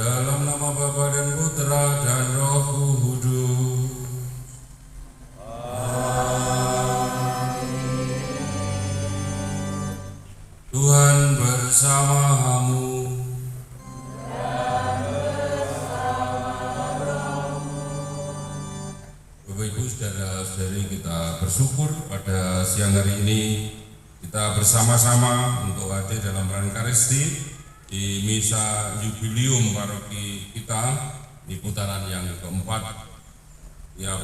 Dalam nama Bapa dan Putra dan Roh Kudus. Tuhan bersamamu. Bapak Ibu saudara-saudari, kita bersyukur pada siang hari ini kita bersama-sama untuk hadir dalam Eucharistia di misa jubileum paroki kita di putaran yang keempat. Ya,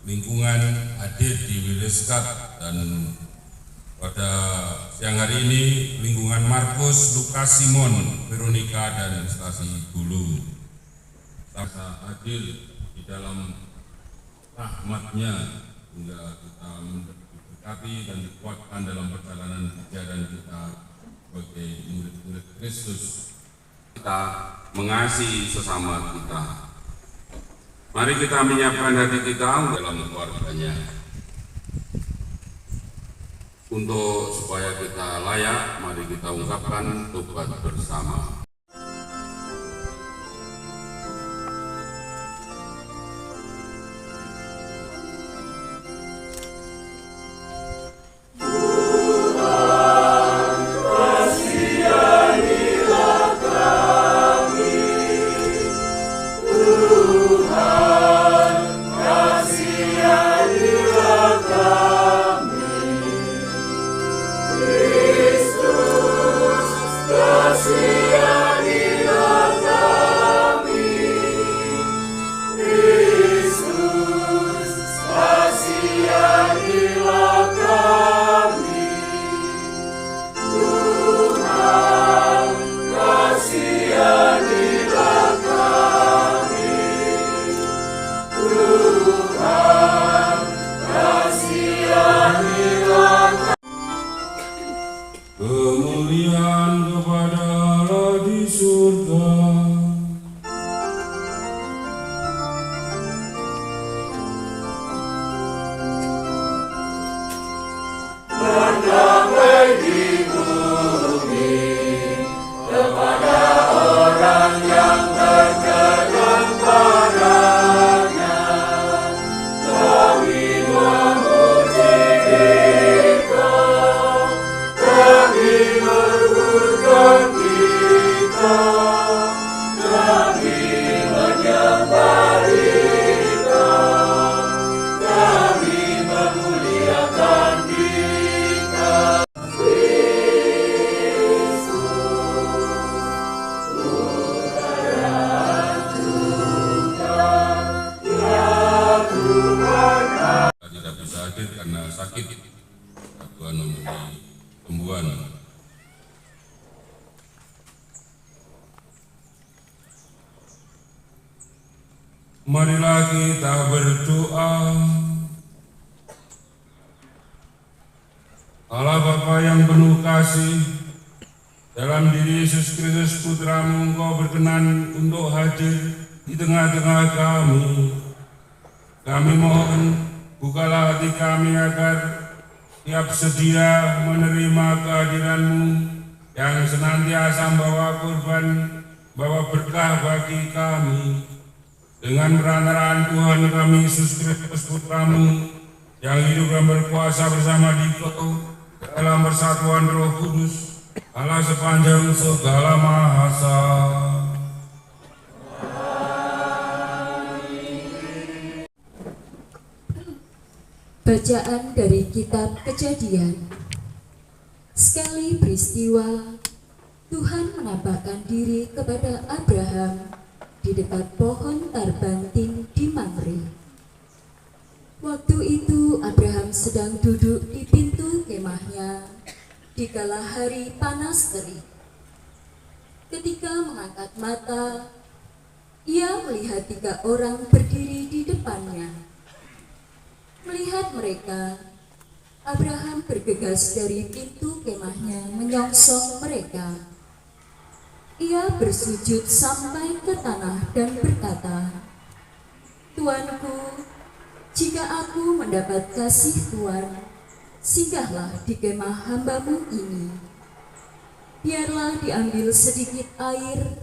lingkungan hadir di Wileskat, dan pada siang hari ini lingkungan Markus, Lukas, Simon, Veronika, dan Stasi Gulu bisa hadir di dalam rahmatnya hingga kita diberkati dan dikuatkan dalam perjalanan ajaran kita sebagai murid-murid Kristus. Kita mengasihi sesama kita. Mari kita menyiapkan hati kita dalam keluarganya, untuk supaya kita layak. Mari kita ungkapkan tobat bersama. Kemuliaan kepada Allah di surga. Berdamai di bumi kepada orang yang berkenan padanya. Kami memuji Dikau, kami meluhurkan Dikau, kami menyembah Dikau, kami memuliakan Dikau. Tidak bisa hadir karena sakit, Tuhan memberi sembuhan. Marilah kita berdoa. Allah Bapa yang penuh kasih, dalam diri Yesus Kristus Putra-Mu, Engkau berkenan untuk hadir di tengah-tengah kami. Kami mohon, bukalah hati kami agar siap sedia menerima kehadiran-Mu yang senantiasa membawa korban, bawa berkah bagi kami. Dengan perantaraan Tuhan kami Yesus Kristus Putra-Mu yang hidup dan berkuasa bersama Dikau dalam persatuan Roh Kudus, Allah sepanjang segala masa. Bacaan dari Kitab Kejadian. Sekali peristiwa, Tuhan menampakkan diri kepada Abraham di dekat pohon tarbanting di Mamre. Waktu itu Abraham sedang duduk di pintu kemahnya di kala hari panas terik. Ketika mengangkat mata, ia melihat 3 orang berdiri di depannya. Melihat mereka, Abraham bergegas dari pintu kemahnya menyongsong mereka. Ia bersujud sampai ke tanah dan berkata, "Tuanku, jika aku mendapat kasih Tuhan, singgahlah di kemah hamba-Mu ini. Biarlah diambil sedikit air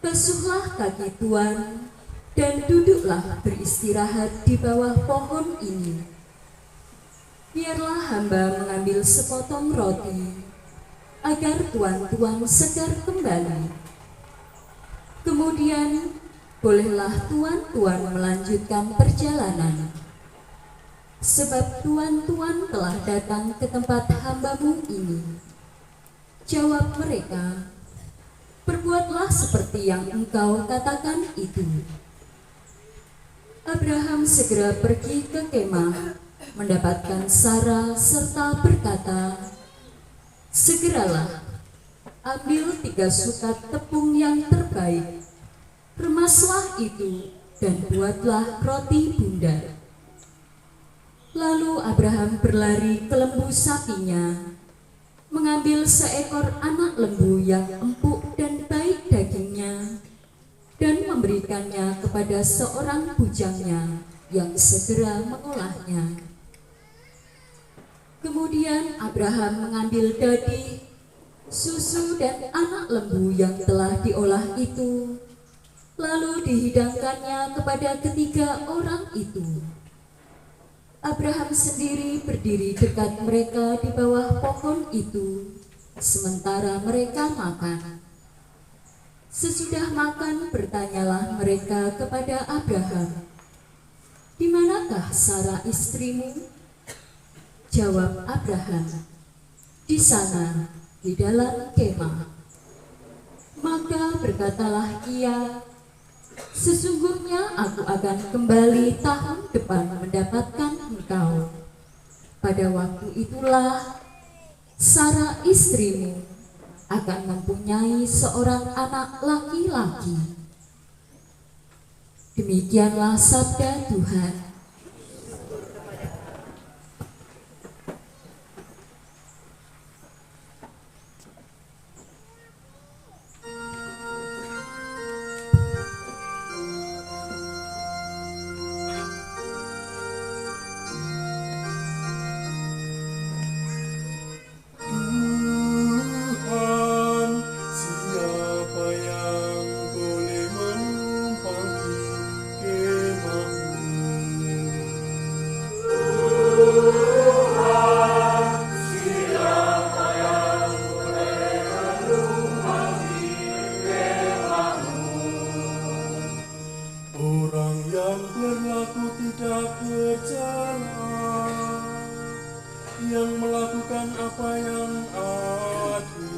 Basuhlah kaki Tuan dan duduklah beristirahat di bawah pohon ini. Biarlah hamba mengambil sepotong roti, agar tuan-tuan segar kembali. Kemudian, bolehlah tuan-tuan melanjutkan perjalanan. Sebab tuan-tuan telah datang ke tempat hambamu ini. Jawab mereka, perbuatlah seperti yang engkau katakan itu. Abraham segera pergi ke kemah, mendapatkan Sara serta berkata, segeralah, ambil 3 sukat tepung yang terbaik, remaslah itu dan buatlah roti bundar. Lalu Abraham berlari ke lembu sapinya, mengambil seekor anak lembu yang empuk dan baik dagingnya, dan memberikannya kepada seorang bujangnya yang segera mengolahnya. Kemudian Abraham mengambil dadi, susu dan anak lembu yang telah diolah itu, lalu dihidangkannya kepada ketiga orang itu. Abraham sendiri berdiri dekat mereka di bawah pohon itu, sementara mereka makan. Sesudah makan, bertanyalah mereka kepada Abraham, "Di manakah Sara istrimu?" Jawab Abraham, "Di sana, di dalam kemah." Maka berkatalah ia, "Sesungguhnya aku akan kembali tahun depan mendapatkan engkau. Pada waktu itulah Sara istrimu akan mempunyai seorang anak laki-laki." Demikianlah sabda Tuhan. Yang melakukan apa yang adil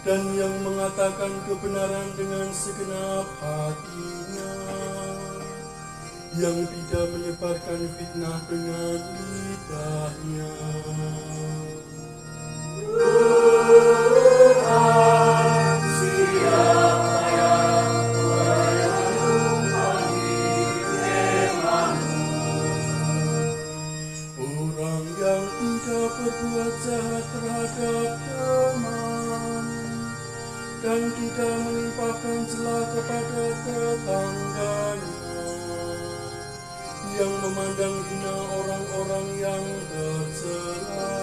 dan yang mengatakan kebenaran dengan segenap hatinya, yang tidak menyebarkan fitnah dengan lidahnya. Tuhan, siapa yang boleh menumpangi kemahmu? Orang yang tidak berbuat jahat terhadap teman dan tidak menimpakan celah kepada tetangganya, yang memandang hina orang-orang yang tercela,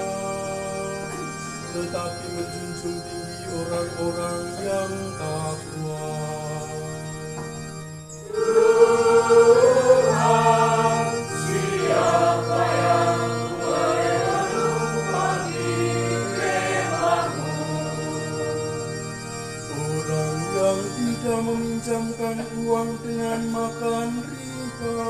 tetapi menjunjung tinggi orang-orang yang takwa. Tuhan, siapa yang boleh menumpangi kemahmu? Orang yang tidak meminjamkan uang dengan makan riba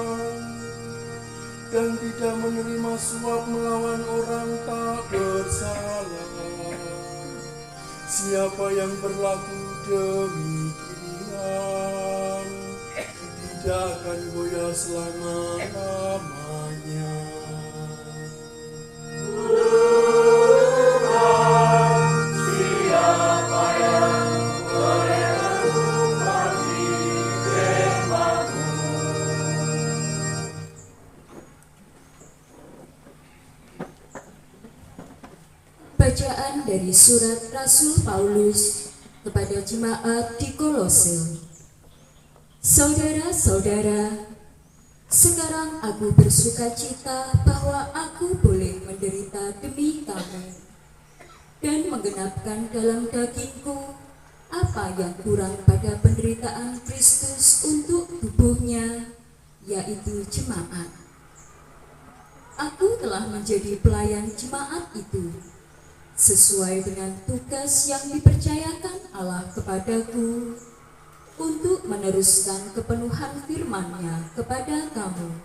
dan tidak menerima suap melawan orang tak bersalah. Siapa yang berlaku demikian tidak akan goyah selama-lamanya. Tuhan, siapa yang boleh menumpangi kemahmu? Bacaan dari surat Rasul Paulus kepada jemaat di Kolose. Saudara-saudara, sekarang aku bersukacita bahwa aku boleh menderita demi kamu dan menggenapkan dalam dagingku apa apa yang kurang pada penderitaan Kristus untuk tubuhnya, yaitu jemaat. Aku telah menjadi pelayan jemaat itu, sesuai dengan tugas yang dipercayakan Allah kepadaku, untuk meneruskan kepenuhan firman-Nya kepada kamu,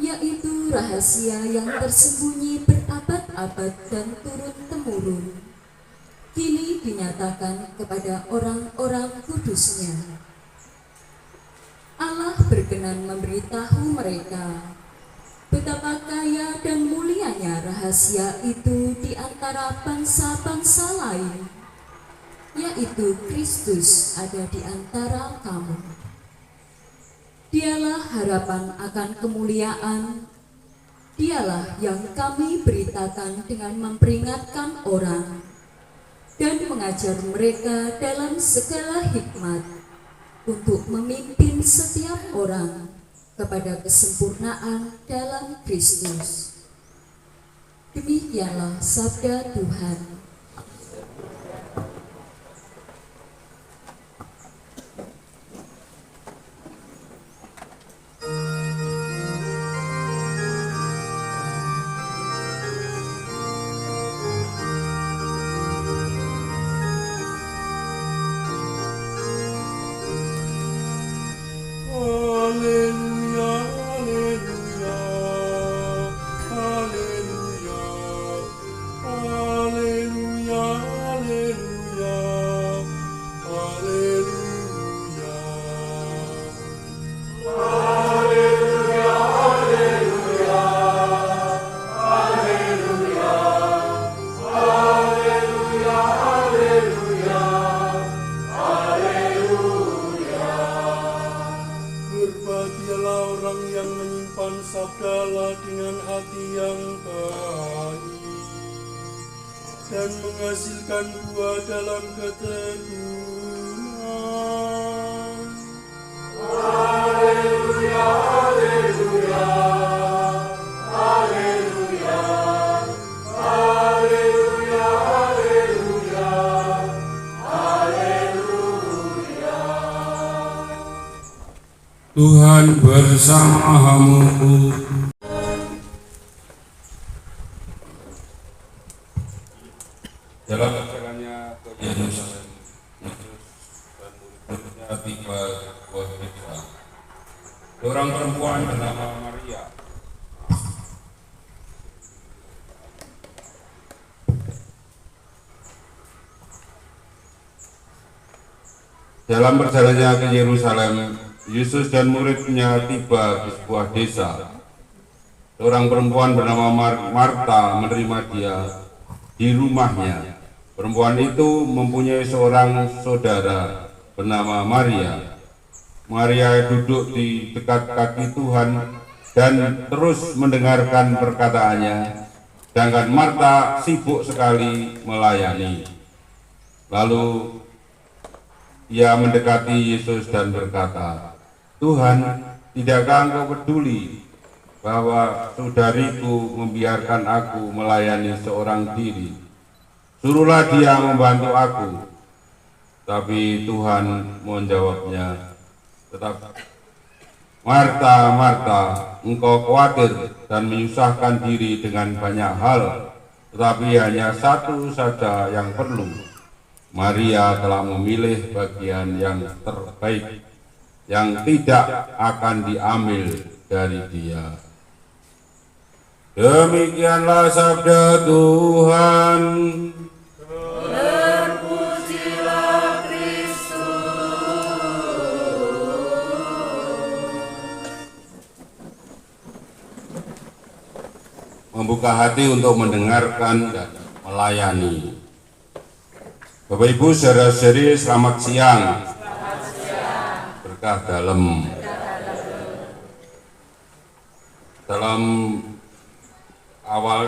yaitu rahasia yang tersembunyi berabad-abad dan turun-temurun, kini dinyatakan kepada orang-orang kudus-Nya. Allah berkenan memberitahu mereka betapa kaya dan mulianya rahasia itu di antara bangsa-bangsa lain, yaitu Kristus ada di antara kamu. Dialah harapan akan kemuliaan, dialah yang kami beritakan dengan memperingatkan orang dan mengajar mereka dalam segala hikmat untuk memimpin setiap orang kepada kesempurnaan dalam Kristus. Demikianlah sabda Tuhan. Haleluya, haleluya, haleluya, haleluya, haleluya, haleluya, haleluya, haleluya, haleluya, haleluya. Berbahagialah orang yang menyimpan sabda Allah dengan hati yang baik dan menghasilkan buah dalam ketekunan. Haleluya, haleluya, haleluya, haleluya, haleluya, haleluya. Tuhan bersamamu. Dalam perjalanannya ke Yerusalem, Yesus dan murid-muridnya tiba di sebuah desa. Seorang perempuan bernama Maria dalam perjalanannya ke Yerusalem, Yesus dan muridnya tiba di sebuah desa. Seorang perempuan bernama Marta menerima dia di rumahnya. Perempuan itu mempunyai seorang saudara bernama Maria. Maria duduk di dekat kaki Tuhan dan terus mendengarkan perkataannya, sedangkan Marta sibuk sekali melayani. Lalu ia mendekati Yesus dan berkata, "Tuhan, tidakkah Engkau peduli bahwa saudariku membiarkan aku melayani seorang diri? Suruhlah dia membantu aku." Tapi Tuhan menjawabnya, "Marta, Marta, engkau khawatir dan menyusahkan diri dengan banyak hal, tetapi hanya satu saja yang perlu. Maria telah memilih bagian yang terbaik, yang tidak akan diambil dari dia." Demikianlah sabda Tuhan. Terpujilah Kristus. Membuka hati untuk mendengarkan dan melayani. Bapak Ibu, saudara-saudari, selamat siang. Berkah dalam. Dalam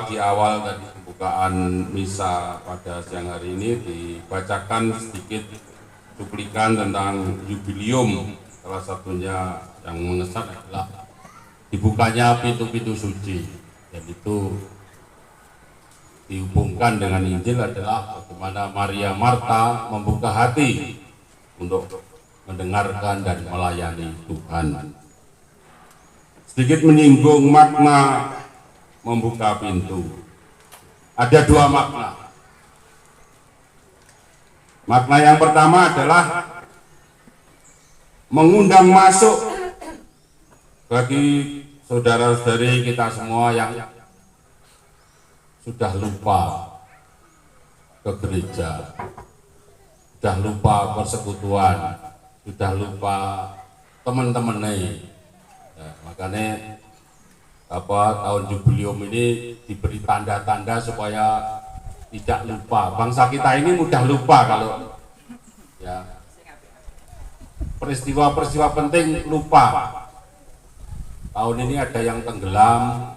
di awal tadi pembukaan misa pada siang hari ini dibacakan sedikit cuplikan tentang jubilium. Salah satunya yang mengesan adalah dibukanya pintu-pintu suci, dan itu dihubungkan dengan Injil adalah bagaimana Maria Marta membuka hati untuk mendengarkan dan melayani Tuhan. Sedikit menyinggung makna membuka pintu. Ada dua makna. Makna yang pertama adalah mengundang masuk bagi saudara-saudari kita semua yang sudah lupa ke gereja, sudah lupa persekutuan, sudah lupa teman-temannya. Ya, makanya tahun jubileum ini diberi tanda-tanda supaya tidak lupa. Bangsa kita ini mudah lupa kalau ya peristiwa-peristiwa penting lupa. Tahun ini ada yang tenggelam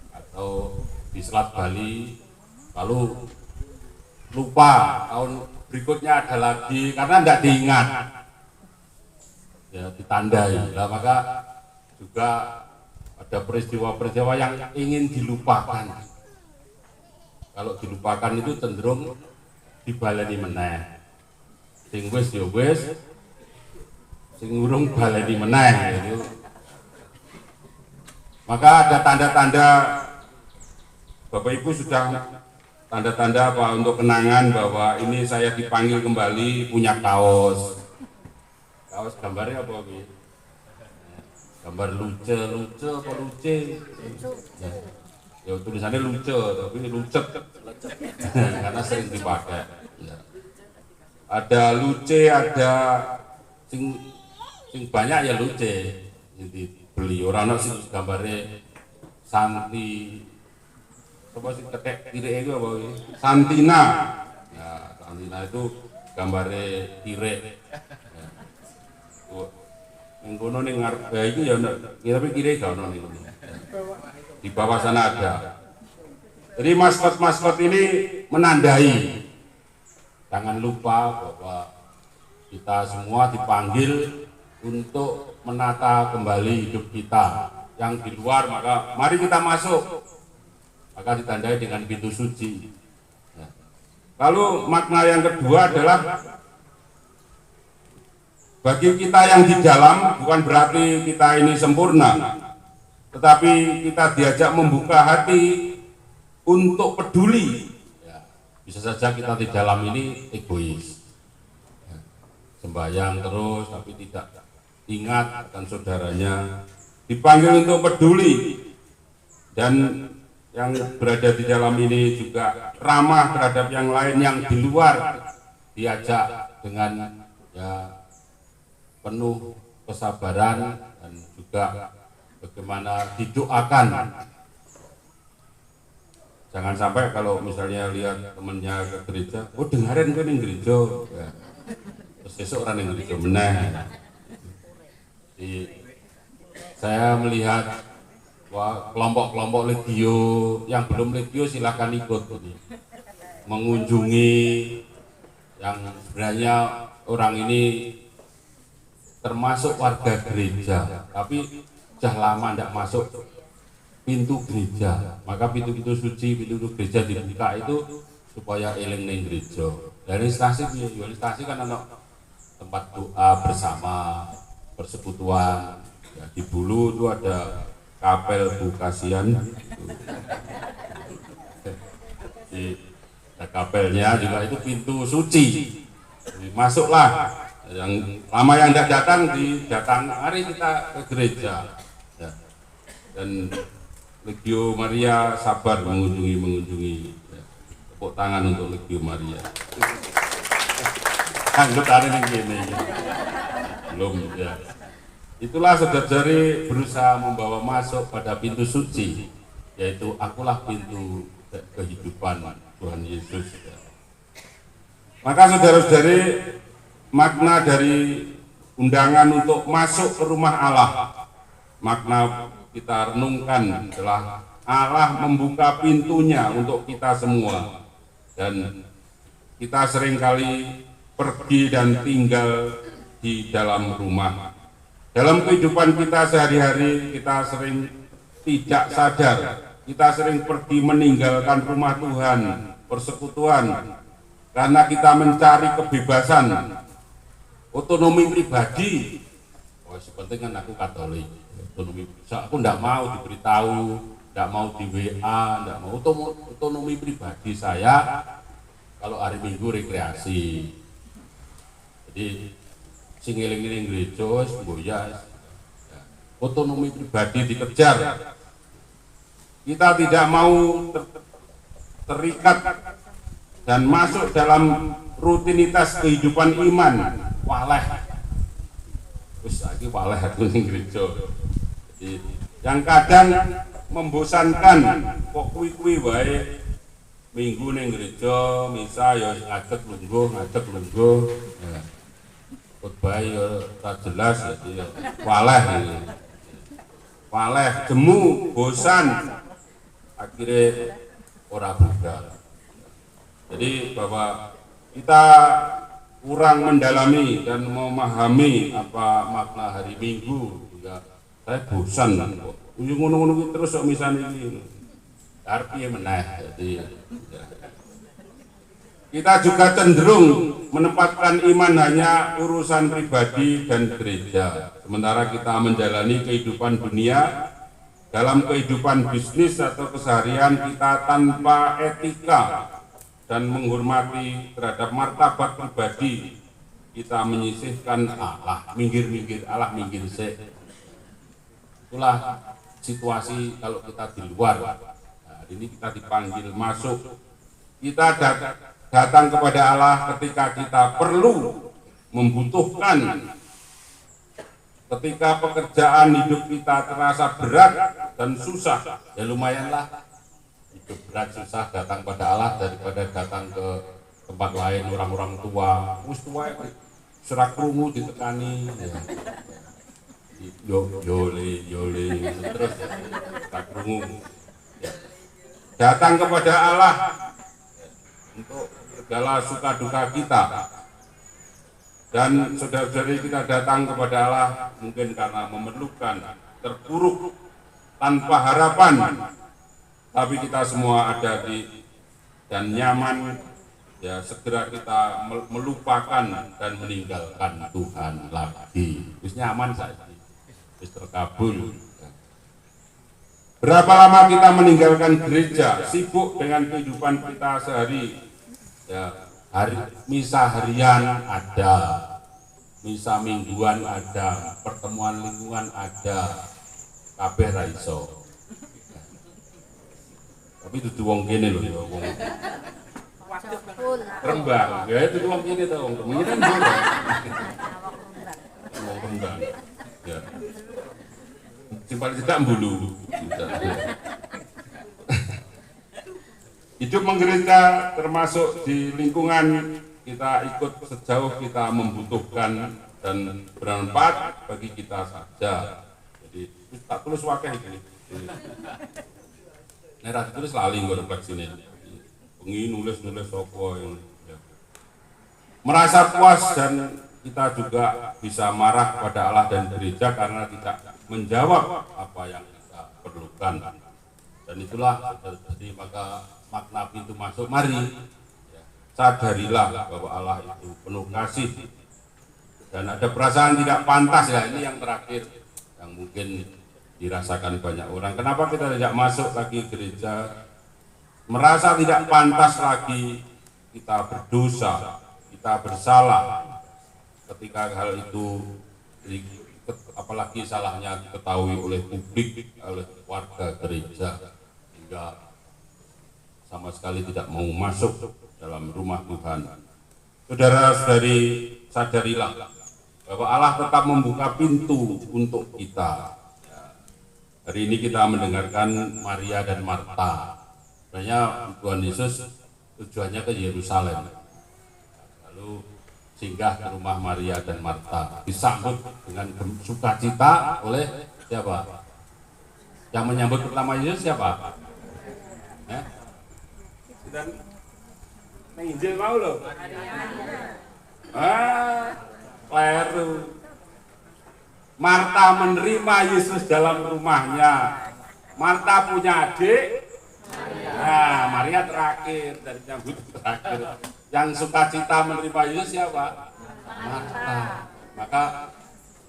atau di Selat Bali, lalu lupa. Tahun berikutnya ada lagi karena tidak diingat, ya ditandai. Nah, maka juga ada peristiwa-peristiwa yang ingin dilupakan. Kalau dilupakan itu cenderung dibaleni meneh. Sing wis ya wis, sing urung baleni meneh gitu. Maka ada tanda-tanda, Bapak Ibu sudah tanda-tanda apa untuk kenangan bahwa ini saya dipanggil kembali, punya kaos. Kaos gambarnya apa ini? Gambar luce apa luce? Ya tulisannya luce, tapi lucet karena sering dipakai. Ya. Ada luce, ada sing banyak ya luce. Jadi beli orang sing gambarnya Santi. Apa sih ketek kiri itu apa ini? Santina. Ya, Santina itu gambarnya kiri. Ya. Mengkono ning ngarep itu ya tapi kiri gak ono ning kono. Di bawah sana ada. Jadi maskot-maskot ini menandai. Jangan lupa bahwa kita semua dipanggil untuk menata kembali hidup kita. Yang di luar maka mari kita masuk. Maka ditandai dengan pintu suci. Nah, lalu makna yang kedua adalah bagi kita yang di dalam bukan berarti kita ini sempurna, tetapi kita diajak membuka hati untuk peduli. Ya, bisa saja kita di dalam ini egois, ya, sembahyang terus tapi tidak ingat akan saudaranya. Dipanggil untuk peduli dan yang berada di dalam ini juga ramah terhadap yang lain yang di luar, diajak dengan ya penuh kesabaran dan juga bagaimana didoakan. Jangan sampai kalau misalnya lihat temennya ke gereja, oh dengarin kan yang gereja, ya. Terus besok orang yang gereja meneh. Saya melihat wah, kelompok-kelompok legio yang belum legio silahkan ikut ini. Mengunjungi yang sebenarnya orang ini termasuk warga gereja, tapi sudah lama tidak masuk pintu gereja. Maka pintu-pintu suci, pintu gereja dibuka itu supaya eling ning gereja. Dari stasi kan ada tempat doa bersama, persekutuan. Ya, di Bulu itu ada kapel Bukasian. Di kapelnya juga itu pintu suci. Jadi, masuklah. Yang lama yang tidak datang didatang, mari kita ke gereja. Ya. Dan Legio Maria sabar mengunjungi. Ya. Tepuk tangan untuk Legio Maria. Anggota ini belum ya. Itulah saudara-saudari berusaha membawa masuk pada pintu suci, yaitu akulah pintu kehidupan Tuhan Yesus. Ya. Maka saudara-saudari, makna dari undangan untuk masuk ke rumah Allah, makna kita renungkan adalah Allah membuka pintunya untuk kita semua, dan kita seringkali pergi dan tinggal di dalam rumah. Dalam kehidupan kita sehari-hari kita sering tidak sadar kita sering pergi meninggalkan rumah Tuhan, persekutuan, karena kita mencari kebebasan, otonomi pribadi. Oh, sepenting kan aku Katolik, otonomi. Aku tidak mau diberitahu, tidak mau di WA, tidak mau otonomi pribadi saya. Kalau hari Minggu rekreasi, jadi sing eling-eling gereja, semboya, otonomi pribadi dikejar. Kita tidak mau terikat dan masuk dalam rutinitas kehidupan iman. Waleh, terus lagi waleh aku ning gereja. Jadi, yang kadang membosankan, kok kuwi wae minggu ning gereja, misa ya ngadeg lungguh. Ya. Khotbah ya tak jelas, jadi waleh ini. Waleh, jemu, bosan, akhirnya ora budal. Jadi bahwa kita kurang mendalami dan memahami apa makna hari Minggu, juga saya bosan kok. Ngono-ngono terus kok misalnya ini. Artinya meneh. Jadi ya. Kita juga cenderung menempatkan iman hanya urusan pribadi dan gereja. Sementara kita menjalani kehidupan dunia, dalam kehidupan bisnis atau keseharian kita tanpa etika dan menghormati terhadap martabat pribadi, kita menyisihkan Allah, minggir Allah minggir sih. Itulah situasi kalau kita di luar. Nah, ini kita dipanggil masuk. Kita datang kepada Allah ketika kita perlu, membutuhkan. Ketika pekerjaan hidup kita terasa berat dan susah, ya lumayanlah hidup berat susah datang pada Allah daripada datang ke tempat lain orang-orang tua. Wis tua serak krungu ditekani. Ya. Yole terus ya, serak krungu. Ya. Datang kepada Allah untuk segala suka duka kita. Dan saudara-saudari kita datang kepada Allah mungkin karena memerlukan, terpuruk, tanpa harapan, tapi kita semua ada di dan nyaman, ya segera kita melupakan dan meninggalkan Tuhan lagi. Terus nyaman saja, terus terkabul. Berapa lama kita meninggalkan gereja, sibuk dengan kehidupan kita sehari, ya. Misa harian ada, misa mingguan ada, pertemuan lingkungan ada, kabeh ra iso. Tapi itu wong kene lho ya wong. Rembang, ya itu wong kene to wong kene kan wong Rembang. Ya. Simpal cedak mbulu. Hidup menggereja termasuk di lingkungan kita ikut sejauh kita membutuhkan dan bermanfaat bagi kita saja. Jadi tak tulis wakil ini. Nerah tulis lali nggak refleksi ini. Pengi nulis sopo yang ya. Merasa puas dan kita juga bisa marah pada Allah dan gereja karena tidak menjawab apa yang kita perlukan. Dan itulah jadi maka makna pintu masuk, mari sadarilah bahwa Allah itu penuh kasih dan ada perasaan tidak pantas, ya ini yang terakhir yang mungkin dirasakan banyak orang. Kenapa kita tidak masuk lagi gereja? Merasa tidak pantas lagi, kita berdosa, kita bersalah ketika hal itu apalagi salahnya diketahui oleh publik, oleh warga gereja, hingga sama sekali tidak mau masuk dalam rumah Tuhan. Saudara-saudari, sadarilah bahwa Allah tetap membuka pintu untuk kita. Hari ini kita mendengarkan Maria dan Marta. Sebenarnya Tuhan Yesus tujuannya ke Yerusalem. Lalu singgah ke rumah Maria dan Marta, disambut dengan sukacita oleh siapa? Yang menyambut pertama Yesus siapa? Dan Injil mau loh. Kleru. Marta menerima Yesus dalam rumahnya. Marta punya adik, terakhir dari nyambut terakhir. Yang sukacita menerima Yesus siapa? Marta. Maka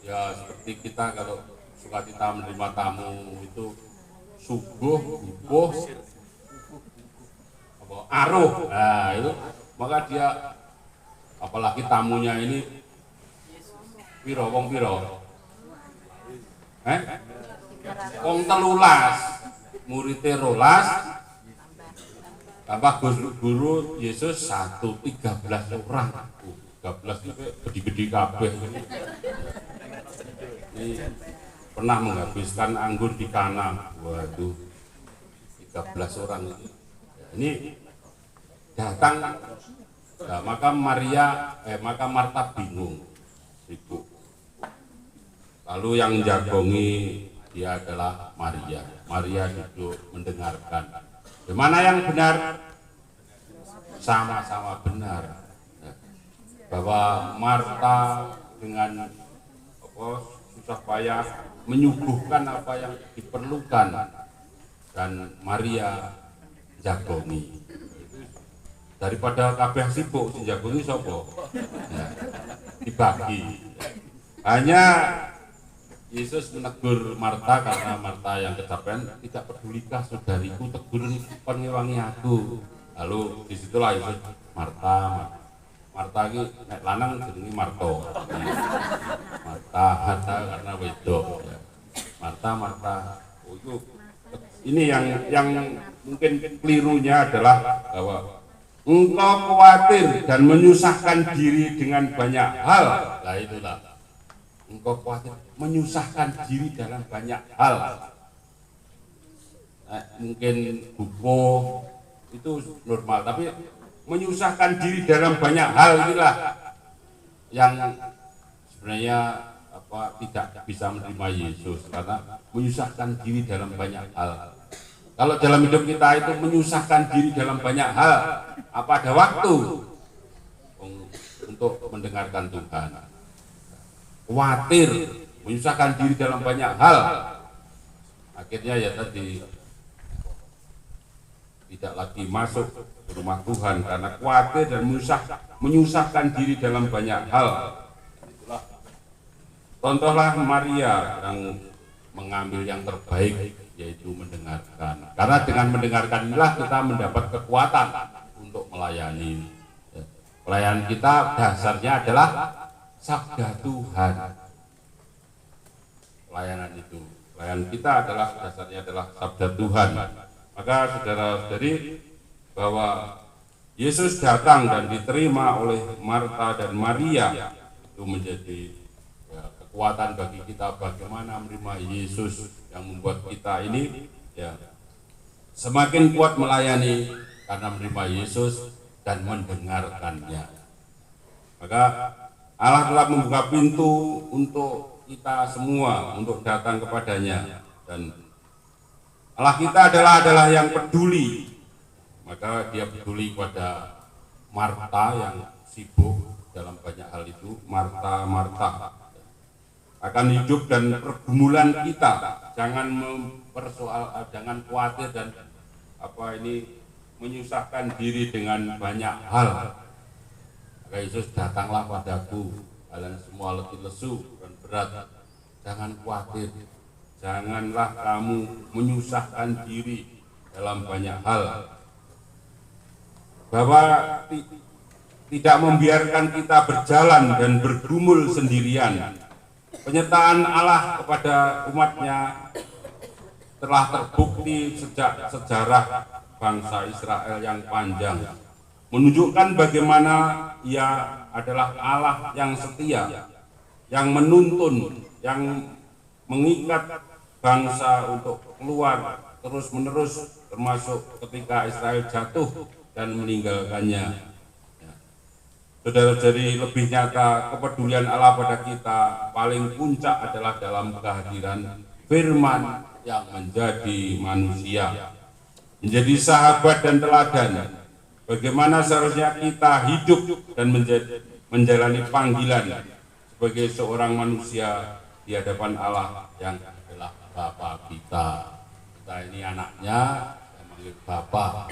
ya seperti kita kalau sukacita menerima tamu itu subuh, bubuh, aruh. Nah itu maka dia apalagi tamunya ini piro wong piro? Wong 13, muridé 12 tambah guru Yesus 13 orang. 13 itu gede-gede kabeh. Ini pernah menghabiskan anggur di Kana. Waduh, 13 orang ini. Ini datang, nah, maka Marta bingung, sibuk. Lalu yang jagongi dia adalah Maria. Maria duduk mendengarkan. Mana yang benar? Sama-sama benar. Bahwa Marta dengan susah payah menyuguhkan apa yang diperlukan dan Maria jagongi. Daripada kabeh sibuk si jagongi sapa? Ya, dibagi. Hanya Yesus menegur Marta karena Marta yang kecapean, tidak pedulikah saudariku tegur kon ngewangi aku. Lalu disitulah Yesus Marta ini nek lanang jenenge Marto. Marta karena wedok ya. Marta. Oh, itu ini yang mungkin kelirunya adalah bahwa engkau khawatir dan menyusahkan diri dengan banyak hal. Nah itulah. Engkau khawatir menyusahkan diri dalam banyak hal. Mungkin buku itu normal, tapi menyusahkan diri dalam banyak hal inilah yang sebenarnya tidak bisa menerima Yesus, karena menyusahkan diri dalam banyak hal. Kalau dalam hidup kita itu menyusahkan diri dalam banyak hal, apa ada waktu untuk mendengarkan Tuhan? Khawatir, menyusahkan diri dalam banyak hal, akhirnya ya tadi tidak lagi masuk ke rumah Tuhan karena khawatir dan menyusahkan diri dalam banyak hal. Contohlah Maria yang mengambil yang terbaik, yaitu mendengarkan. Karena dengan mendengarkan inilah kita mendapat kekuatan untuk melayani. Pelayanan kita dasarnya adalah sabda Tuhan. Pelayanan kita adalah dasarnya adalah sabda Tuhan. Maka saudara-saudari, bahwa Yesus datang dan diterima oleh Marta dan Maria itu menjadi kekuatan bagi kita bagaimana menerima Yesus, yang membuat kita ini semakin kuat melayani karena menerima Yesus dan mendengarkannya. Maka Allah telah membuka pintu untuk kita semua untuk datang kepadanya, dan Allah kita adalah yang peduli. Maka dia peduli kepada Marta yang sibuk dalam banyak hal itu. Marta akan hidup dan pergumulan kita. Jangan jangan khawatir dan menyusahkan diri dengan banyak hal. Maka Yesus, datanglah padaku kalian semua letih lesu dan berat. Jangan khawatir. Janganlah kamu menyusahkan diri dalam banyak hal. Bahwa tidak membiarkan kita berjalan dan bergumul sendirian. Penyertaan Allah kepada umatnya telah terbukti sejak sejarah bangsa Israel yang panjang, menunjukkan bagaimana Ia adalah Allah yang setia, yang menuntun, yang mengikat bangsa untuk keluar terus-menerus, termasuk ketika Israel jatuh dan meninggalkannya. Saudara-saudari, lebih nyata kepedulian Allah pada kita paling puncak adalah dalam kehadiran Firman yang menjadi manusia, menjadi sahabat dan teladan. Bagaimana seharusnya kita hidup dan menjalani panggilan sebagai seorang manusia di hadapan Allah yang adalah Bapa kita. Kita ini anaknya, yang manggil Bapa.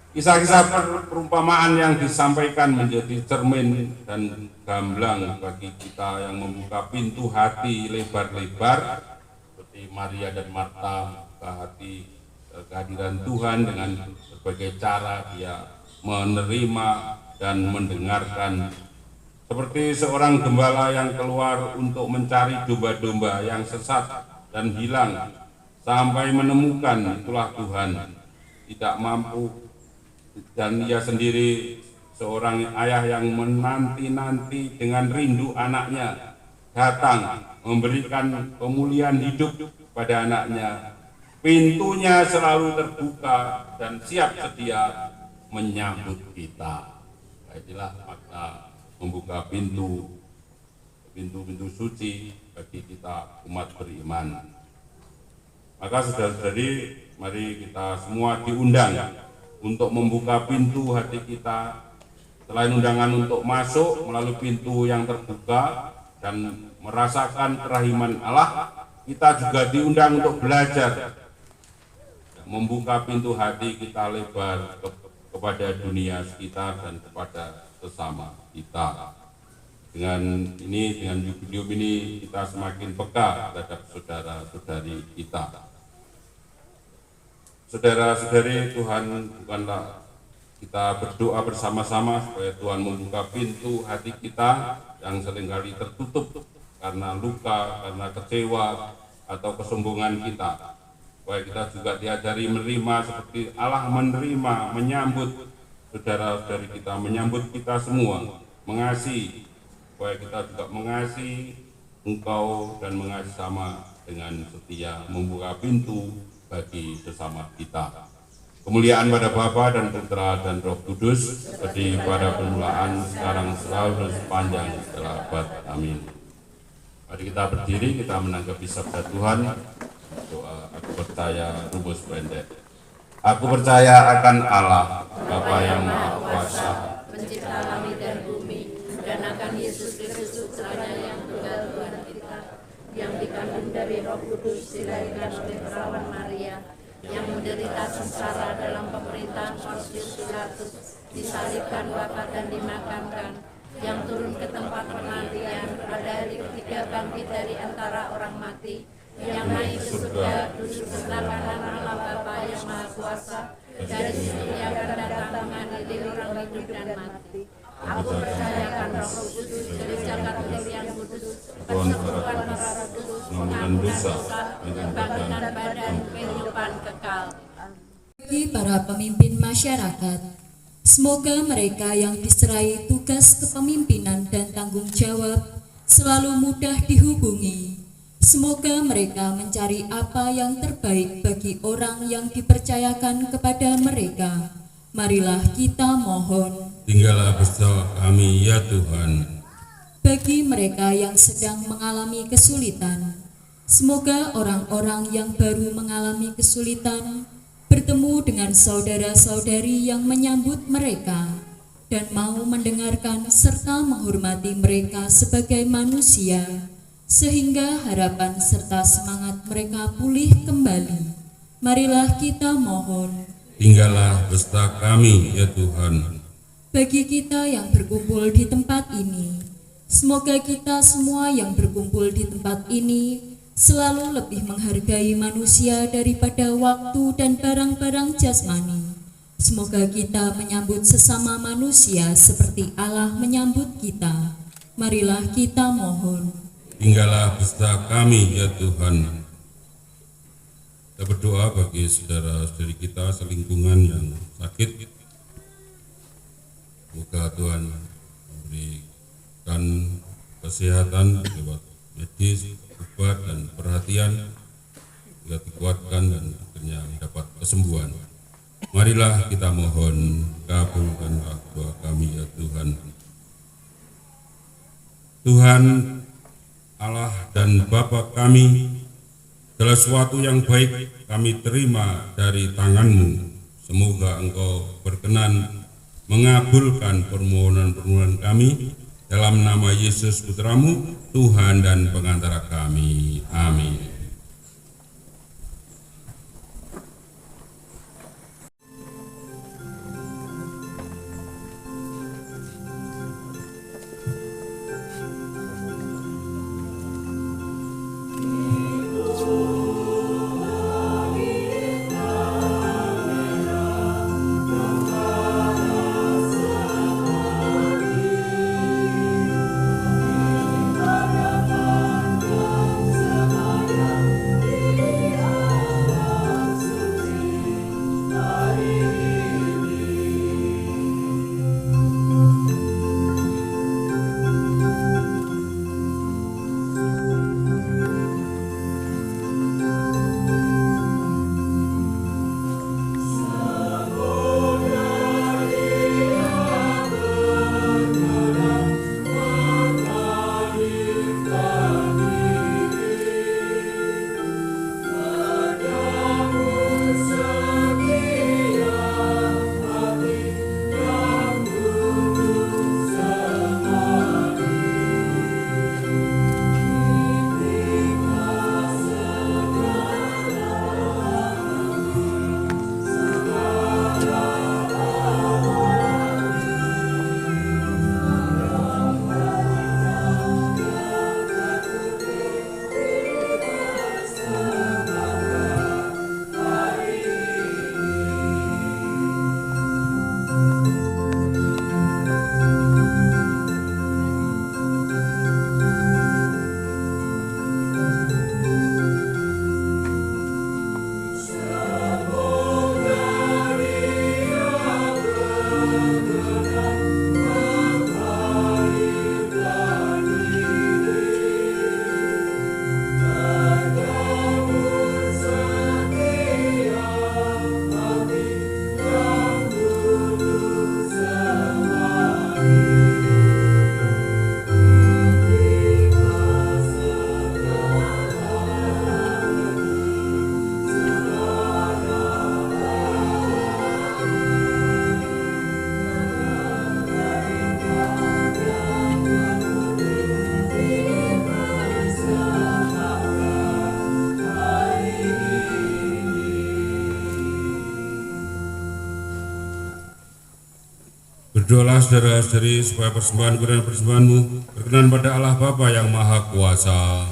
Kisah-kisah perumpamaan yang disampaikan menjadi cermin dan gamblang bagi kita yang membuka pintu hati lebar-lebar seperti Maria dan Marta membuka hati kehadiran Tuhan dengan berbagai cara dia menerima dan mendengarkan, seperti seorang gembala yang keluar untuk mencari domba-domba yang sesat dan hilang sampai menemukan. Itulah Tuhan tidak mampu, dan ia sendiri seorang ayah yang menanti-nanti dengan rindu anaknya datang memberikan pemulihan hidup pada anaknya. Pintunya selalu terbuka dan siap sedia menyambut kita. Itulah makna membuka pintu-pintu suci bagi kita umat beriman. Maka saudara-saudari, mari kita semua diundang untuk membuka pintu hati kita. Selain undangan untuk masuk melalui pintu yang terbuka dan merasakan kerahiman Allah, kita juga diundang untuk belajar membuka pintu hati kita lebar kepada dunia sekitar dan kepada sesama kita. Dengan jubileum ini kita semakin peka terhadap saudara-saudari kita. Saudara-saudari, Tuhan bukanlah kita berdoa bersama-sama supaya Tuhan membuka pintu hati kita yang seringkali tertutup karena luka, karena kecewa atau kesombongan kita. Supaya kita juga diajari menerima seperti Allah menerima, menyambut saudara-saudari kita, menyambut kita semua, mengasihi. Supaya kita juga mengasihi Engkau dan mengasihi sama dengan setia, membuka pintu bagi sesama kita. Kemuliaan pada Bapa dan Putra dan Roh Kudus, seperti pada permulaan, sekarang, selalu, dan sepanjang segala abad. Amin. Mari kita berdiri, kita menanggapi sabda Tuhan. Doa, aku percaya, rumus pendek. Aku percaya akan Allah, Bapa yang Maha Kuasa, pencipta langit dan bumi, dan akan Yesus Kristus putranya yang tunggal Tuhan kita, yang dikandung dari Roh Kudus, dilahirkan oleh perawan Maria, yang menderita sengsara dalam pemerintahan Pontius Pilatus, disalibkan, wafat dan dimakamkan, yang turun ke tempat kematian, pada hari ketiga bangkit dari antara orang mati, yang naik ke surga, duduk sebelah kanan Allah Bapa yang Maha Kuasa, dari situ Ia akan datang mengadili orang hidup dan mati. Aku percayakan Roh Kudus, gereja Katolik yang kudus, persekutuan para kudus, pengampunan dosa, kebangkitan badan, kehidupan kekal. Bagi para pemimpin masyarakat, semoga mereka yang diserai tugas kepemimpinan dan tanggung jawab selalu mudah dihubungi. Semoga mereka mencari apa yang terbaik bagi orang yang dipercayakan kepada mereka. Marilah kita mohon. Tinggallah bersama kami ya Tuhan. Bagi mereka yang sedang mengalami kesulitan, semoga orang-orang yang baru mengalami kesulitan bertemu dengan saudara-saudari yang menyambut mereka dan mau mendengarkan serta menghormati mereka sebagai manusia, sehingga harapan serta semangat mereka pulih kembali. Marilah kita mohon. Tinggallah bersama kami ya Tuhan. Bagi kita yang berkumpul di tempat ini, semoga kita semua yang berkumpul di tempat ini selalu lebih menghargai manusia daripada waktu dan barang-barang jasmani. Semoga kita menyambut sesama manusia seperti Allah menyambut kita. Marilah kita mohon. Tinggallah bersama kami ya Tuhan. Kita berdoa bagi saudara-saudari kita selingkungan yang sakit. Semoga Tuhan memberikan kesehatan lewat medis, obat dan perhatian, juga dikuatkan dan akhirnya mendapat kesembuhan. Marilah kita mohon, kabulkanlah doa kami ya Tuhan. Tuhan Allah dan Bapa kami, segala sesuatu yang baik kami terima dari tangan-Mu. Semoga Engkau berkenan mengabulkan permohonan-permohonan kami dalam nama Yesus Putra-Mu, Tuhan dan pengantara kami. Amin. Berdoalah saudara-saudari supaya persembahanku dan persembahanmu berkenan pada Allah Bapa yang Maha Kuasa.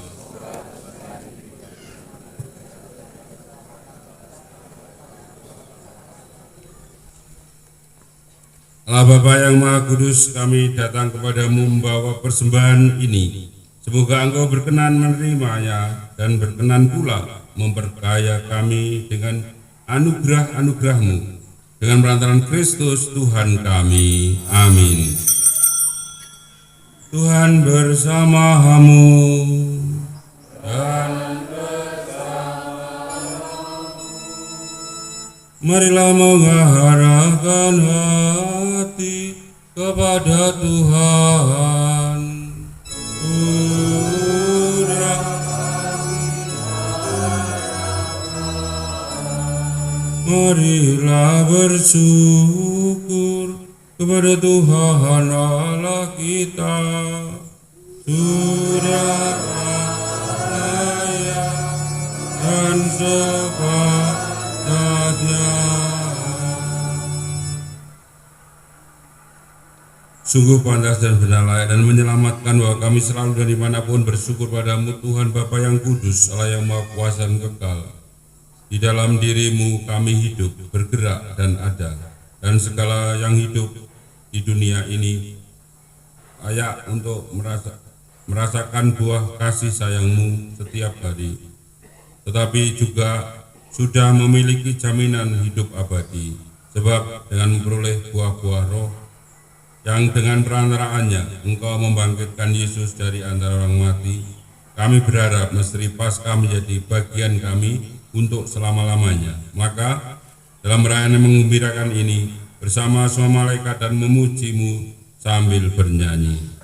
Allah Bapa yang Maha Kudus, kami datang kepadamu membawa persembahan ini. Semoga Engkau berkenan menerimanya dan berkenan pula memperkaya kami dengan anugerah-anugerah-Mu. Dengan perantaraan Kristus Tuhan kami. Amin. Tuhan bersamamu dan marilah mengarahkan hati kepada Tuhan. Marilah bersyukur kepada Tuhan Allah kita. Sudah raya dan sepatutnya. Sungguh pantas dan benar layak dan menyelamatkan bahwa kami selalu dan dimanapun bersyukur padamu Tuhan Bapa yang kudus, Allah yang Maha Kuasa dan kekal. Di dalam dirimu kami hidup, bergerak dan ada, dan segala yang hidup di dunia ini layak untuk merasakan buah kasih sayangmu setiap hari, tetapi juga sudah memiliki jaminan hidup abadi, sebab dengan memperoleh buah-buah roh yang dengan perantaraannya Engkau membangkitkan Yesus dari antara orang mati, kami berharap misteri Paskah menjadi bagian kami untuk selama-lamanya. Maka dalam perayaan yang menggembirakan ini, bersama semua malaikat dan memuji-Mu sambil bernyanyi.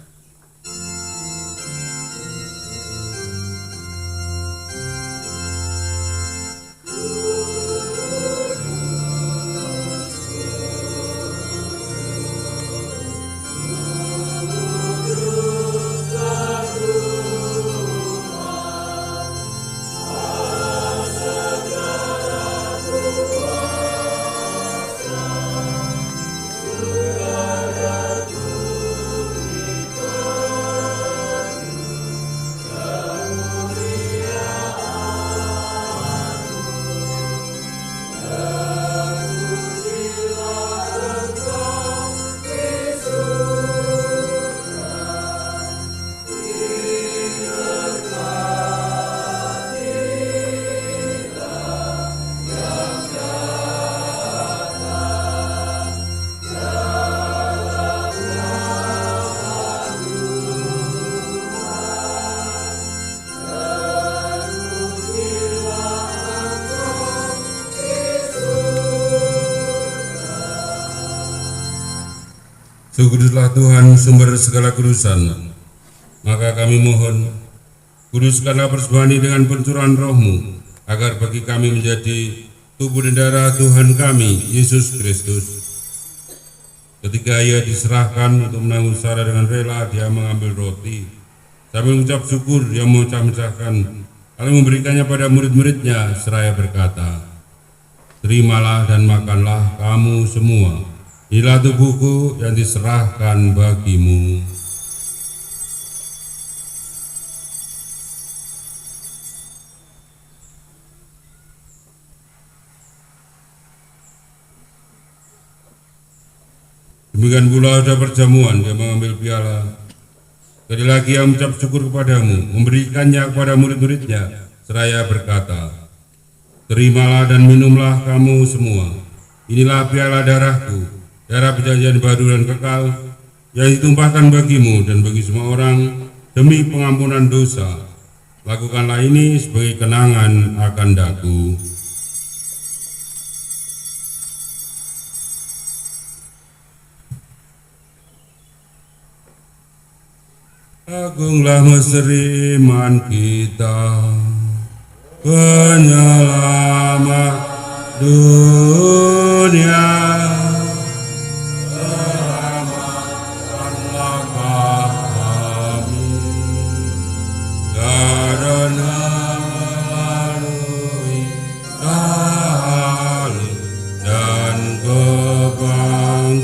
Kuduslah Tuhan sumber segala kudusan, maka kami mohon, kuduskanlah persembahan ini dengan pencurahan roh-Mu, agar bagi kami menjadi tubuh dan darah Tuhan kami, Yesus Kristus. Ketika Ia diserahkan untuk menanggung secara dengan rela, Dia mengambil roti, sambil mengucap syukur, Dia memecah-mecahkan, lalu memberikannya pada murid-muridnya, seraya berkata, "Terimalah dan makanlah kamu semua. Inilah tubuhku yang diserahkan bagimu." Demikian pula ada perjamuan, Dia mengambil piala. Sekali lagi Ia mengucap syukur kepadamu, memberikannya kepada murid-muridnya, seraya berkata, "Terimalah dan minumlah kamu semua. Inilah piala darahku, darah perjanjian baru dan kekal, yang ditumpahkan bagimu dan bagi semua orang demi pengampunan dosa. Lakukanlah ini sebagai kenangan akan daku." Agunglah misteri iman kita, penyelamat dunia. Selamatkanlah kami, karena melalui salib dan kebangkitan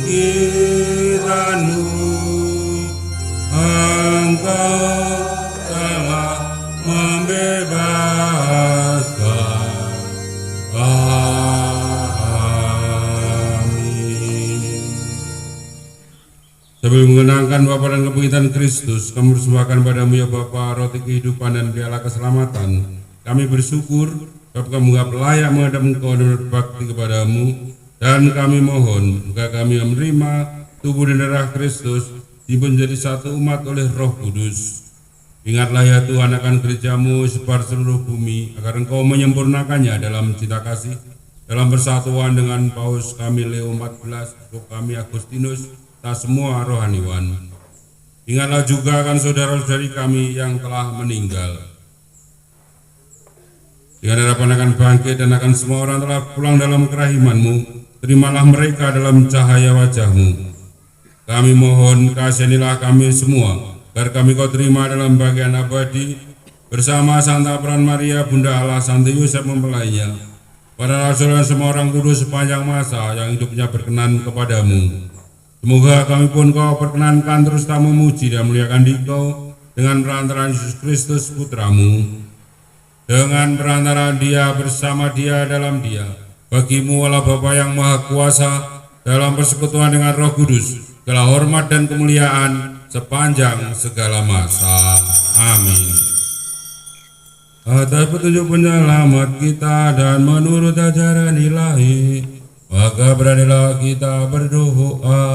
Sambil mengenangkan Bapa dan kebangkitan Kristus, kami persembahkan padamu ya Bapa roti kehidupan dan piala keselamatan. Kami bersyukur sebab kami menganggap layak menghadap Engkau dan berbakti kepadamu, dan kami mohon jika kami menerima tubuh dan darah Kristus dibuat menjadi satu umat oleh Roh Kudus. Ingatlah ya Tuhan akan gerejamu sebar seluruh bumi, agar Engkau menyempurnakannya dalam cinta kasih, dalam persatuan dengan Paus kami Leo 14, Uskup kami Agustinus, tak semua rohaniwan. Ingatlah juga akan saudara-saudari kami yang telah meninggal. Dengan harapan akan bangkit dan akan semua orang telah pulang dalam kerahiman-Mu, terimalah mereka dalam cahaya wajah-Mu. Kami mohon kasihanilah kami semua, agar kami Kau terima dalam bagian abadi, bersama Santa Peran Maria, Bunda Allah, Santo Yosef mempelainya, para rasul dan semua orang kudus sepanjang masa yang hidupnya berkenan kepadamu. Semoga kami pun Kau perkenankan terus tak memuji dan muliakan Dikau dengan perantaraan Yesus Kristus Putramu. Dengan perantaraan Dia, bersama Dia, dalam Dia, bagimu Allah Bapa yang Maha Kuasa, dalam persekutuan dengan Roh Kudus, segala hormat dan kemuliaan sepanjang segala masa. Amin. Atas petunjuk penyelamat kita dan menurut ajaran ilahi, maka beranilah kita berdoa.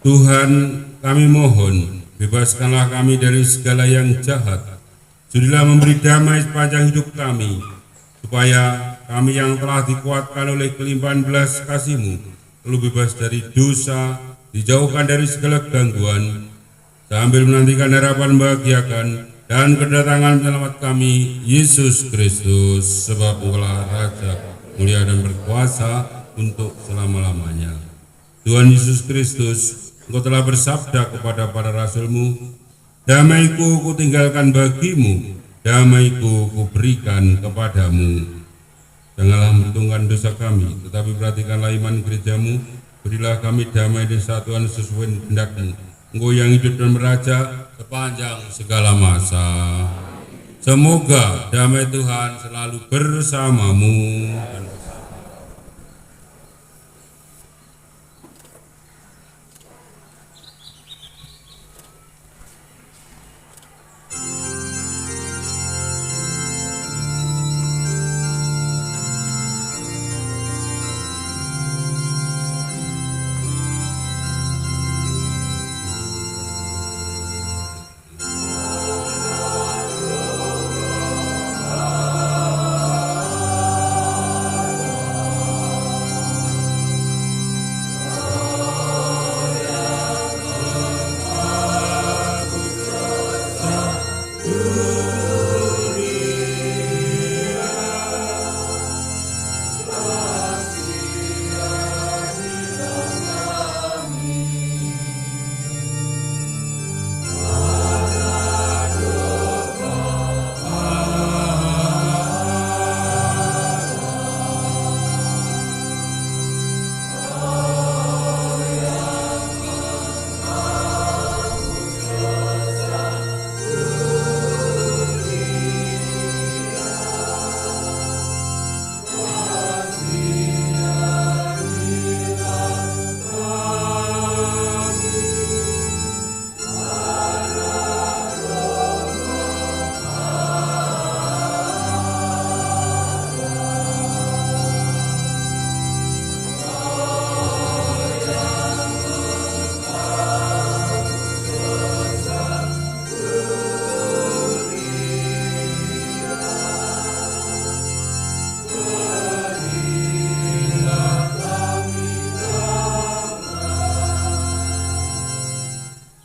Tuhan, kami mohon, bebaskanlah kami dari segala yang jahat. Sudilah memberi damai sepanjang hidup kami, supaya kami yang telah dikuatkan oleh kelimpahan belas kasih-Mu, lalu bebas dari dosa, dijauhkan dari segala gangguan, sambil menantikan harapan membahagiakan dan kedatangan penyelamat kami, Yesus Kristus, sebab Engkaulah Raja, mulia dan berkuasa untuk selama-lamanya. Tuhan Yesus Kristus, Engkau telah bersabda kepada para rasul-Mu, damai-Ku Kutinggalkan bagimu, damai-Ku Kuberikan kepadamu. Janganlah memperhitungkan dosa kami, tetapi perhatikanlah iman gereja-Mu. Berilah kami damai dan kesatuan sesuai kehendak-Mu. Engkau yang hidup dan meraja sepanjang segala masa. Semoga damai Tuhan selalu bersamamu.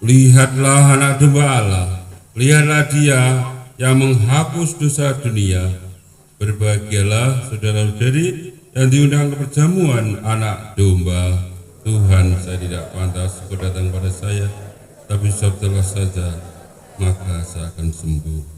Lihatlah anak domba Allah, lihatlah dia yang menghapus dosa dunia. Berbahagialah saudara-saudari yang diundang ke perjamuan anak domba. Tuhan, saya tidak pantas kau datang pada saya, tapi sabdalah saja, maka saya akan sembuh.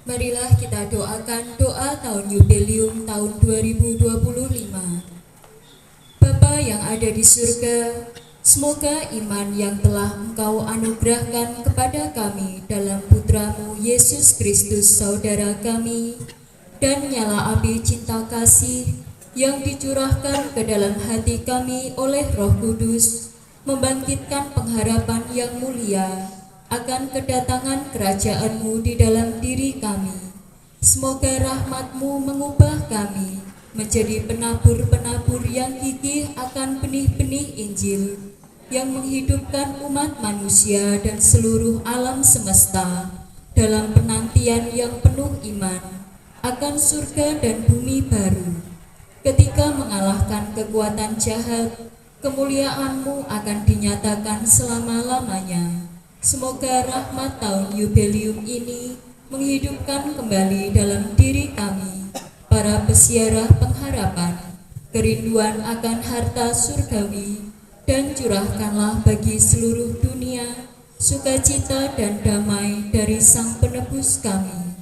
Marilah kita doakan doa tahun jubileum tahun 2025. Bapa yang ada di surga, semoga iman yang telah Engkau anugerahkan kepada kami dalam Putra-Mu Yesus Kristus saudara kami, dan nyala api cinta kasih yang dicurahkan ke dalam hati kami oleh Roh Kudus, membangkitkan pengharapan yang mulia akan kedatangan kerajaan-Mu di dalam diri kami. Semoga rahmat-Mu mengubah kami menjadi penabur-penabur yang gigih akan benih-benih Injil yang menghidupkan umat manusia dan seluruh alam semesta dalam penantian yang penuh iman akan surga dan bumi baru. Ketika mengalahkan kekuatan jahat, kemuliaan-Mu akan dinyatakan selama-lamanya. Semoga rahmat tahun jubileum ini menghidupkan kembali dalam diri kami para peziarah pengharapan kerinduan akan harta surgawi, dan curahkanlah bagi seluruh dunia sukacita dan damai dari Sang Penebus kami.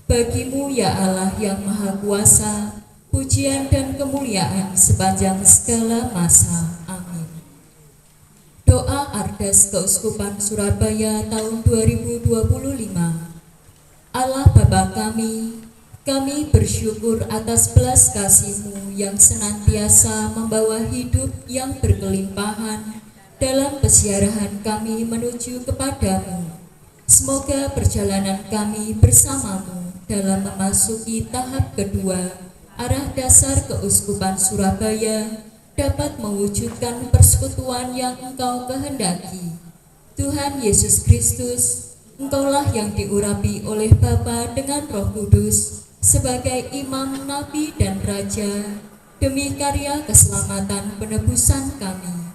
Bagi-Mu ya Allah yang Maha Kuasa, pujian dan kemuliaan sepanjang segala masa. Amin. Doa Ardas Keuskupan Surabaya tahun 2025. Allah Bapa kami bersyukur atas belas kasih-Mu yang senantiasa membawa hidup yang berkelimpahan dalam peziarahan kami menuju kepada-Mu. Semoga perjalanan kami bersama-Mu dalam memasuki tahap kedua arah dasar Keuskupan Surabaya dapat mewujudkan persekutuan yang Engkau kehendaki. Tuhan Yesus Kristus, Engkaulah yang diurapi oleh Bapa dengan Roh Kudus sebagai Imam, Nabi, dan Raja demi karya keselamatan penebusan kami.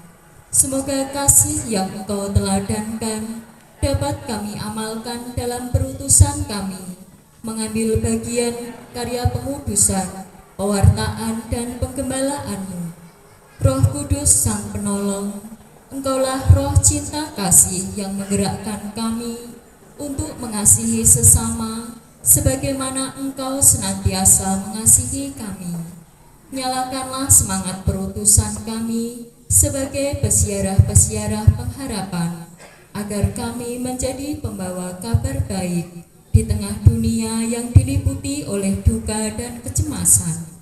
Semoga kasih yang Engkau teladankan dapat kami amalkan dalam perutusan kami, mengambil bagian karya pengudusan, pewartaan, dan penggembalaan-Mu. Roh Kudus Sang Penolong, Engkaulah roh cinta kasih yang menggerakkan kami untuk mengasihi sesama sebagaimana Engkau senantiasa mengasihi kami. Nyalakanlah semangat perutusan kami sebagai peziarah-peziarah pengharapan, agar kami menjadi pembawa kabar baik di tengah dunia yang diliputi oleh duka dan kecemasan.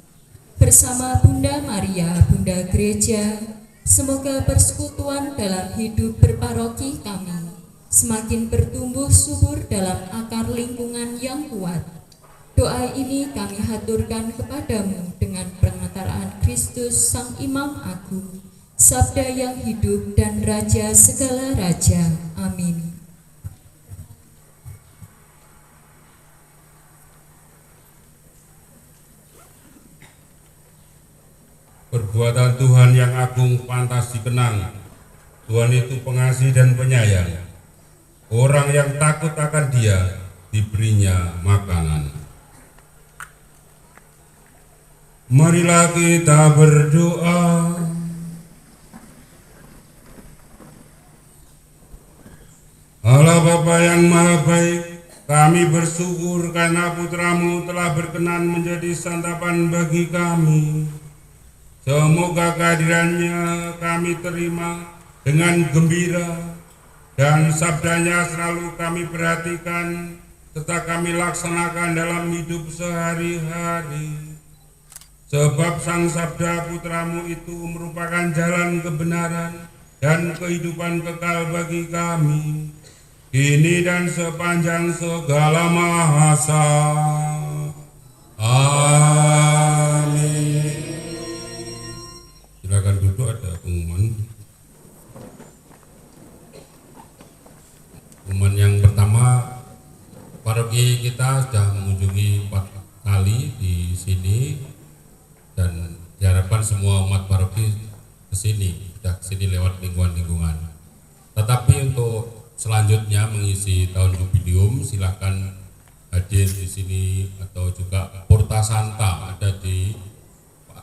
Bersama Bunda Maria, Bunda Gereja, semoga persekutuan dalam hidup berparoki kami semakin bertumbuh subur dalam akar lingkungan yang kuat. Doa ini kami haturkan kepada-Mu dengan perantaraan Kristus Sang Imam Agung, Sabda yang hidup dan Raja segala raja. Amin. Perbuatan Tuhan yang agung pantas dikenang. Tuhan itu pengasih dan penyayang. Orang yang takut akan Dia diberinya makanan. Marilah kita berdoa. Allah Bapa yang Maha Baik, kami bersyukur karena Putra-Mu telah berkenan menjadi santapan bagi kami. Semoga kehadirannya kami terima dengan gembira, dan sabdanya selalu kami perhatikan serta kami laksanakan dalam hidup sehari-hari. Sebab Sang Sabda Putra-Mu itu merupakan jalan kebenaran dan kehidupan kekal bagi kami, kini dan sepanjang segala masa. Amin. Silakan duduk, ada pengumuman. Pengumuman yang pertama, paroki kita sudah mengunjungi 4 kali di sini, dan diharapkan semua umat paroki kesini, sudah kesini lewat lingkungan-lingkungan. Tetapi untuk selanjutnya mengisi tahun jubileum, silakan hadir di sini, atau juga Porta Santa ada di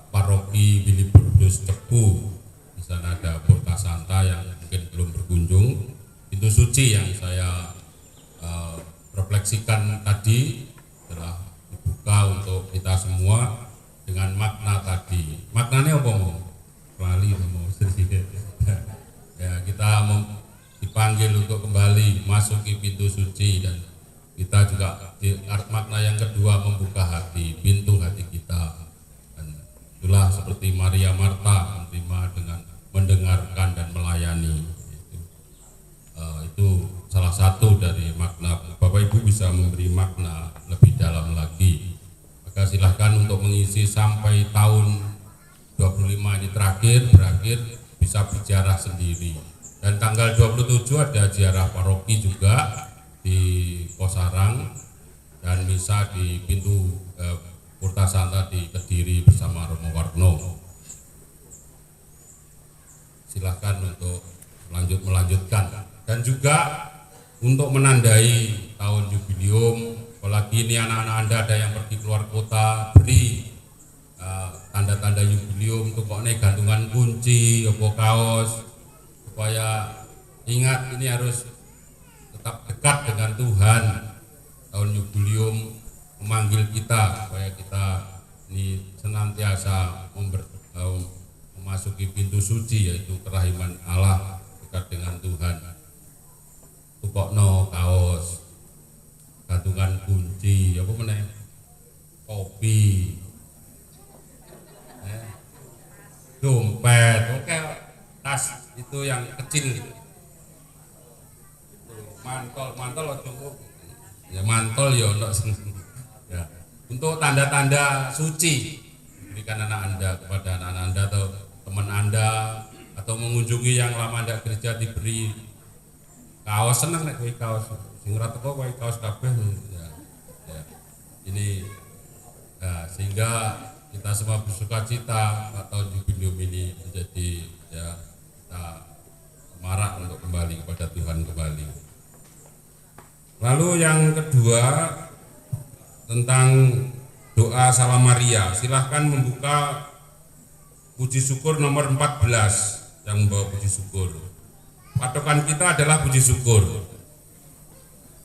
Paroki Biliburdus Cepu. Di sana ada Porta Santa yang mungkin belum berkunjung. Pintu suci yang saya refleksikan tadi telah dibuka untuk kita semua dengan makna tadi. Maknanya apa mau? Lali mau sedikit. Ya, kita dipanggil untuk kembali masuki pintu suci, dan kita juga makna yang kedua membuka hati, pintu hati kita. Dan itulah seperti Maria Marta menerima dengan mendengarkan dan melayani. Itu salah satu dari makna. Bapak Ibu bisa memberi makna lebih dalam lagi. Maka silahkan untuk mengisi sampai tahun 25 ini berakhir bisa bicara sendiri. Dan tanggal 27 ada ziarah paroki juga di Posarang dan misa di pintu Purta Santa di Kediri bersama Romo Warno. Silahkan untuk melanjutkan. Dan juga untuk menandai tahun jubileum, apalagi ini anak-anak Anda ada yang pergi keluar kota, beri tanda-tanda jubileum, tukoknya gantungan kunci, opo kaos, supaya ingat ini harus tetap dekat dengan Tuhan. Tahun jubileum memanggil kita supaya kita ini senantiasa memasuki pintu suci, yaitu kerahiman Allah, dekat dengan Tuhan. Tukokno kaos, gantungan kunci, apa meneh, kopi, dompet, oke, tas itu yang kecil, mantol cukup, ya mantol ya untuk ya. Untuk tanda-tanda suci berikan anak Anda kepada anak Anda atau teman Anda, atau mengunjungi yang lama tidak gereja diberi kaos. Seneng nek kowe kaos sing ora teko kowe kaos kabeh ya. Ini sehingga kita semua bersuka cita atau jubileum ini menjadi ya kita semarak untuk kembali kepada Tuhan kembali. Lalu yang kedua tentang doa Salam Maria, silahkan membuka puji syukur nomor 14 yang membawa puji syukur. Patokan kita adalah puji syukur.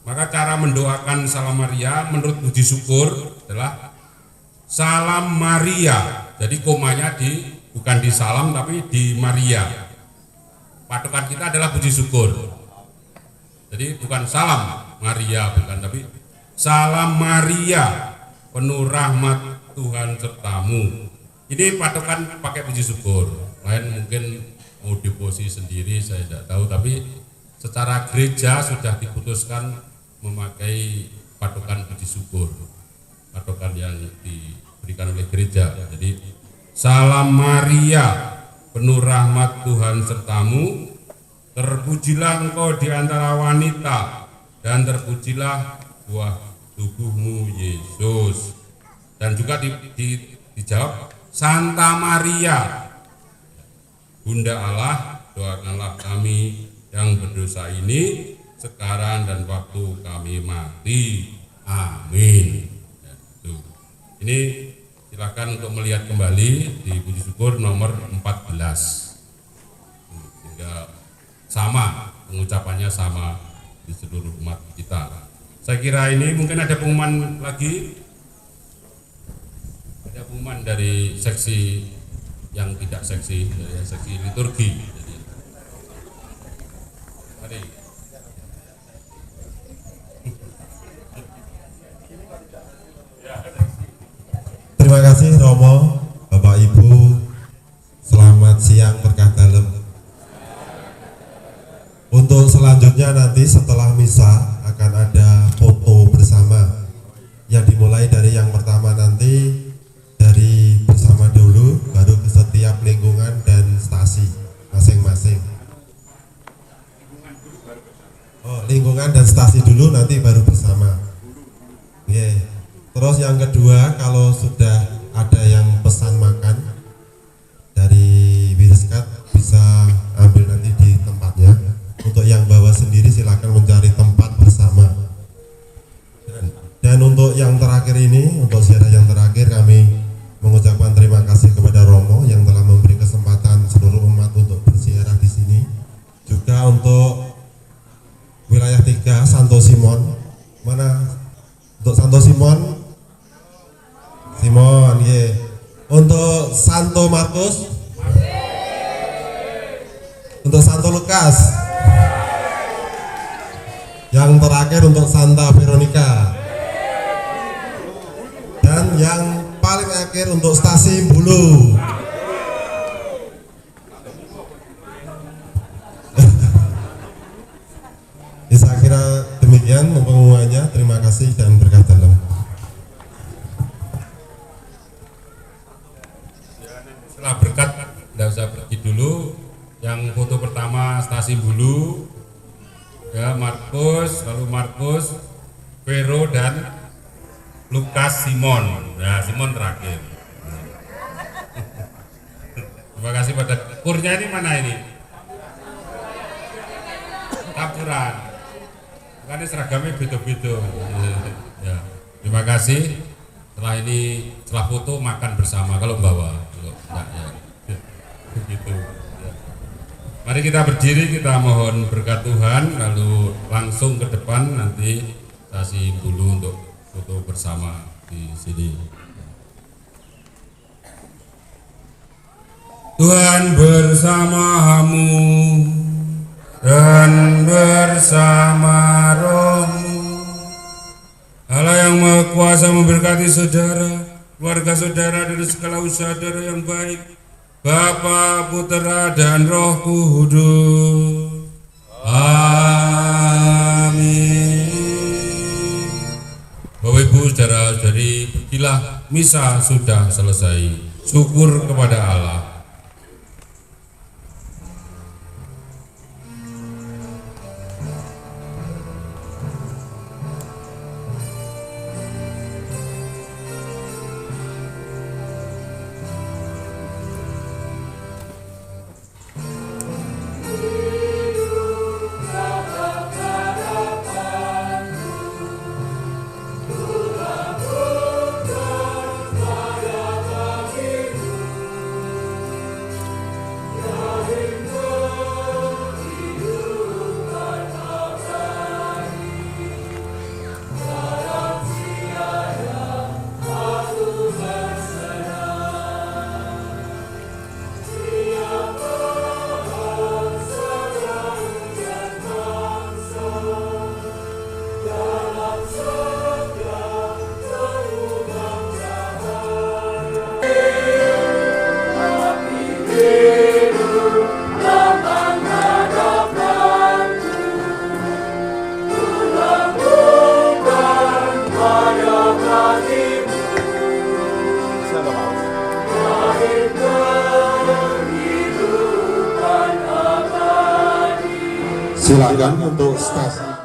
Maka cara mendoakan Salam Maria menurut puji syukur adalah Salam Maria. Jadi komanya bukan di salam tapi di Maria. Patokan kita adalah puji syukur. Jadi bukan salam Maria, bukan, tapi Salam Maria, penuh rahmat Tuhan sertamu. Ini patokan pakai puji syukur. Lain mungkin mau deposi sendiri saya tidak tahu, tapi secara gereja sudah diputuskan memakai patokan puji syukur, patokan yang diberikan oleh gereja. Jadi Salam Maria, penuh rahmat Tuhan sertamu, terpujilah engkau di antara wanita dan terpujilah buah tubuhmu Yesus. Dan juga dijawab Santa Maria, Bunda Allah, doakanlah kami yang berdosa ini sekarang dan waktu kami mati. Amin. Ini silakan untuk melihat kembali di puji syukur nomor 14. Sehingga sama, pengucapannya sama di seluruh umat kita. Saya kira ini mungkin ada pengumuman lagi. Ada pengumuman dari seksi yang tidak seksi, dari seksi liturgi. Jadi, mari. Terima kasih Romo, Bapak Ibu, selamat siang berkah dalem. Untuk selanjutnya nanti setelah misa akan ada foto bersama yang dimulai dari yang pertama nanti dari bersama dulu, baru ke setiap lingkungan dan stasi masing-masing. Oh, lingkungan dan stasi dulu, nanti baru bersama. Yeah. Terus yang kedua, kalau sudah ada yang pesan makan dari Wiriskat bisa ambil nanti di tempatnya. Untuk yang bawa sendiri silakan mencari tempat bersama. Dan untuk yang terakhir ini, untuk ziarah yang terakhir, kami mengucapkan terima kasih kepada Romo yang telah memberi kesempatan seluruh umat untuk berziarah di sini. Juga untuk wilayah 3 Santo Simon, mana untuk Santo Simon Simon, nggih. Untuk Santo Markus, untuk Santo Lukas, yang terakhir untuk Santa Veronica, dan yang paling akhir untuk Stasi Bulu. Ya, saya kira demikian pengumumannya. Terima kasih dan berkah dalam. Setelah berkat, tidak usah pergi dulu. Yang foto pertama Stasi Bulu, ya Markus, lalu Markus, Vero dan Lukas Simon. Nah, Simon terakhir. Terima kasih pada kurnya ini mana ini? Tapuran. Karena seragamnya beda-beda. Ya, terima kasih. Setelah ini, setelah foto makan bersama kalau bawa. Kalau enggak ya. Begitu. Ya. Mari kita berdiri, kita mohon berkat Tuhan, lalu langsung ke depan nanti Stasi Bulu untuk foto bersama di sini. Tuhan bersamamu dan bersama rohmu. Allah yang Maha Kuasa memberkati saudara, keluarga saudara dari segala usaha saudara yang baik, Bapa, Putera, dan Roh Kudus. Amin. Bapak Ibu saudara-saudari, pergilah, misa sudah selesai. Syukur kepada Allah. Silakan untuk Stasi